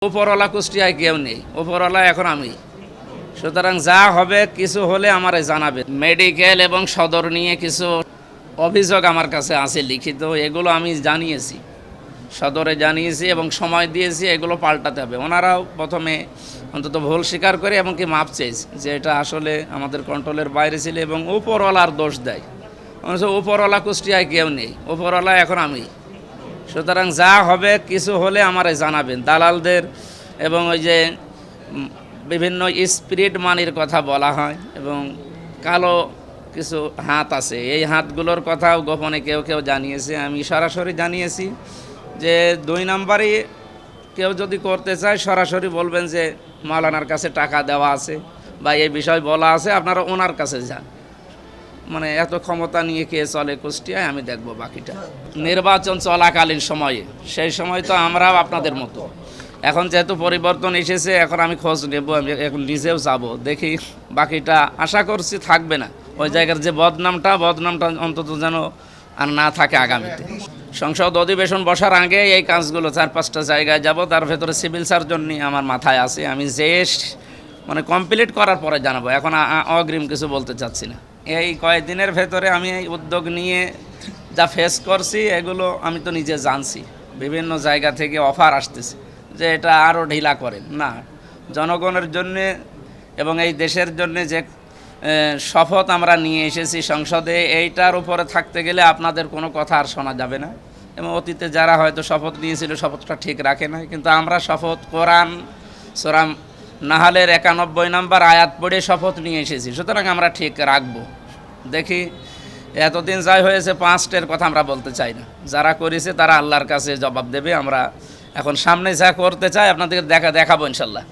উপরওয়ালা কুষ্টিয়ায় কেউ নেই, উপরওয়ালা এখন আমি। সুতরাং যা হবে কিছু হলে আমারে জানাবে। মেডিকেল এবং সদর নিয়ে কিছু অভিযোগ আমার কাছে আছে লিখিত, এগুলো আমি জানিয়েছি, সদরে জানিয়েছি এবং সময় দিয়েছি, এগুলো পাল্টাতে হবে। ওনারাও প্রথমে অন্তত ভুল স্বীকার করে এবং কি মাপ চেয়েছে যে এটা আসলে আমাদের কন্ট্রোলের বাইরে ছিল এবং উপরওয়ালার দোষ দেয়। উপরওয়ালা কুষ্টিয়ায় কেউ নেই, উপরওয়ালা এখন আমি। সুতরাং যা হবে কিছু হলে আমারে জানাবেন। দালালদের এবং ওই যে বিভিন্ন স্পিরিট মানির কথা বলা হয় এবং কালো কিছু হাত আছে, এই হাতগুলোর কথাও গোপনে কেউ কেউ জানিয়েছে। আমি সরাসরি জানিয়েছি যে 2 নাম্বারই কেউ যদি করতে চায় সরাসরি বলবেন যে মাওলানার কাছে টাকা দেওয়া আছে বা এই বিষয় বলা আছে, আপনারা ওনার কাছে যান। মানে এত ক্ষমতা নিয়ে কে চলে কুষ্টিয়ায়, আমি দেখব বাকিটা। নির্বাচন চলাকালীন সময়ে, সেই সময় তো আমরাও আপনাদের মতো। এখন যেহেতু পরিবর্তন এসেছে, এখন আমি খোঁজ নেব, আমি এখন নিজেও যাব, দেখি বাকিটা। আশা করছি থাকবে না ওই জায়গার যে বদনামটা অন্তত যেন আর না থাকে আগামীতে। সংসদ অধিবেশন বসার আগে এই কাজগুলো 4-5টা জায়গায় যাব, তার ভেতরে সিভিল সার্জন নিয়ে আমার মাথায় আছে। আমি যে মানে কমপ্লিট করার পরে জানাবো, এখন অগ্রিম কিছু বলতে চাচ্ছি না। এই কয়েকদিনের ভেতরে আমি এই উদ্যোগ নিয়ে যা ফেস করছি, এগুলো আমি তো নিজে জানছি। বিভিন্ন জায়গা থেকে অফার আসতেছে যে এটা আরও ঢিলা করেন না। জনগণের জন্যে এবং এই দেশের জন্যে যে শপথ আমরা নিয়ে এসেছি সংসদে, এইটার উপরে থাকতে গেলে আপনাদের কোনো কথা আর শোনা যাবে না। এবং অতীতে যারা হয়তো শপথ নিয়েছিল শপথটা ঠিক রাখে না, কিন্তু আমরা শপথ কোরআন সূরা নাহালের 91 নম্বর আয়াত পড়ে শপথ নিয়ে এসেছি। সুতরাং আমরা ঠিক রাখবো। দেখি, এতদিন যাই হয়েছে 5টের কথা আমরা বলতে চাই না। যারা করেছে তারা আল্লাহর কাছে জবাব দেবে। আমরা এখন সামনে যা করতে চাই আপনাদেরকে দেখাবো ইনশাল্লাহ।